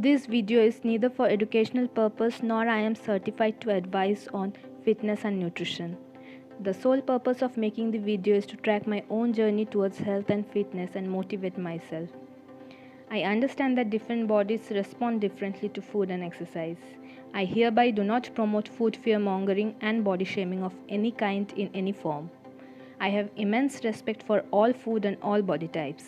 This video is neither for educational purpose nor I am certified to advise on fitness and nutrition. The sole purpose of making the video is to track my own journey towards health and fitness and motivate myself. I understand that different bodies respond differently to food and exercise. I hereby do not promote food fear-mongering and body shaming of any kind in any form. I have immense respect for all food and all body types.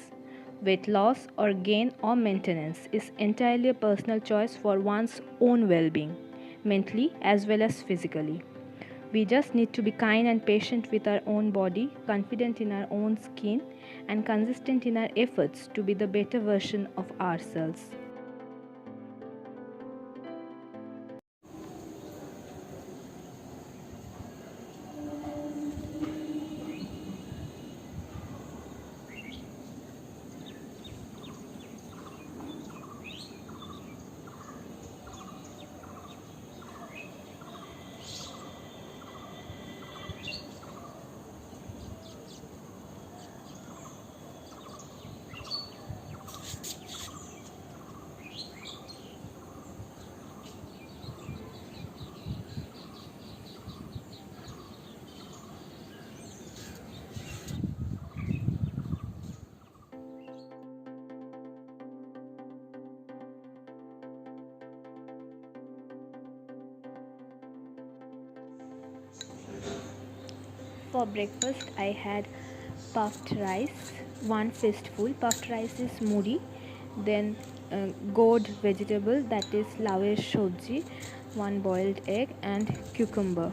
Weight loss or gain or maintenance is entirely a personal choice for one's own well-being, mentally as well as physically. We just need to be kind and patient with our own body, confident in our own skin, and consistent in our efforts to be the better version of ourselves. For breakfast, I had puffed rice, one fistful. Puffed rice is muri, then gourd vegetable, that is lawer shobji, one boiled egg, and cucumber.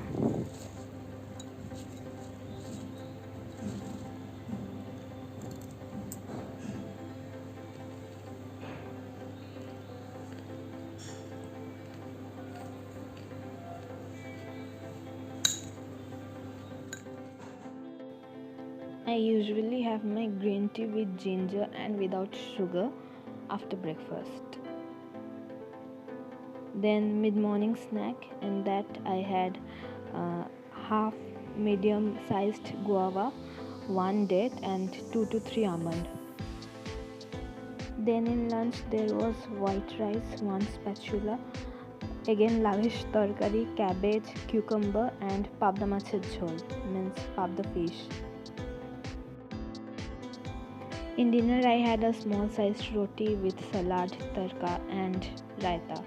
I usually have my green tea with ginger and without sugar after breakfast. Then mid-morning snack, and that I had half medium sized guava, one date, and 2 to 3 almond. Then in lunch there was white rice, one spatula, again lavish tarkari, cabbage, cucumber, and pabda machher jhol, means pabda fish. In dinner I had a small sized roti with salad, tarka, and raita.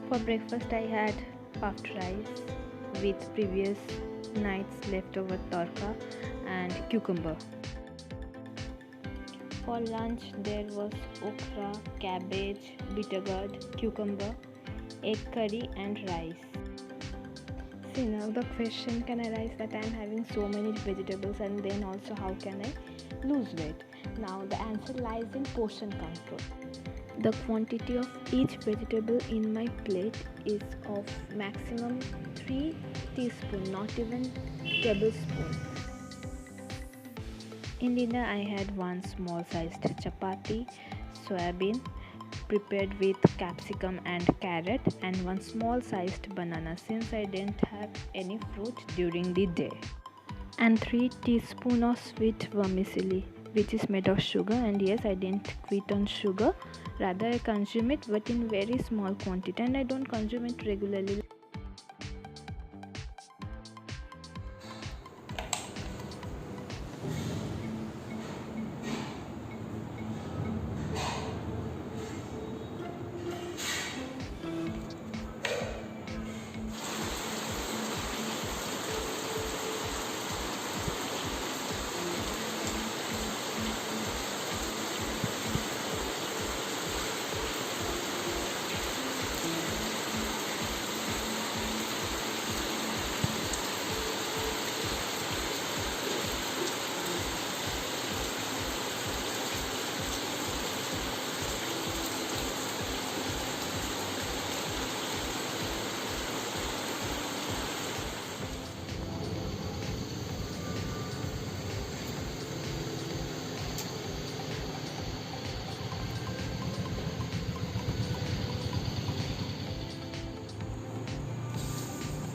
For breakfast I had puffed rice with previous night's leftover tarka and cucumber. For lunch there was okra, cabbage, bitter gourd, cucumber, egg curry, and rice. See, now the question can arise that I am having so many vegetables and then also how can I lose weight? Now the answer lies in portion control. The quantity of each vegetable in my plate is of maximum 3 teaspoons, not even tablespoons. In dinner I had one small sized chapati, soybean prepared with capsicum and carrot, and one small sized banana since I didn't have any fruit during the day. And 3 teaspoons of sweet vermicelli, which is made of sugar, and yes, I didn't quit on sugar, rather I consume it but in very small quantity, and I don't consume it regularly.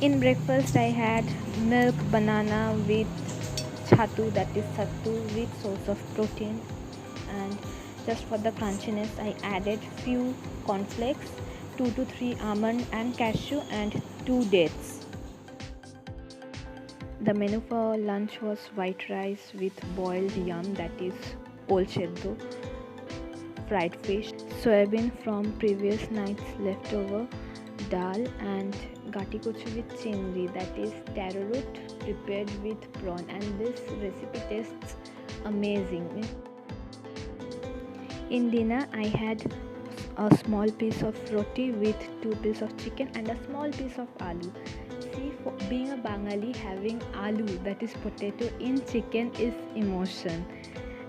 In breakfast I had milk banana with chhattu, that is sattu with source of protein, and just for the crunchiness I added few cornflakes, 2 to 3 almond and cashew, and 2 dates. The menu for lunch was white rice with boiled yam, that is polcheddo, fried fish, soybean from previous night's leftover, dal, and gati kochu with chingri, that is taro root prepared with prawn, and this recipe tastes amazing. In dinner I had a small piece of roti with 2 pieces of chicken and a small piece of aloo. See, for being a Bengali, having aloo, that is potato, in chicken is emotion.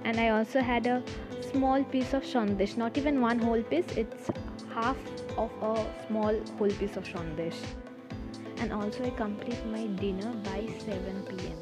And I also had a small piece of sandesh, not even one whole piece, it's half of a small whole piece of sandesh. And also I complete my dinner by 7 p.m.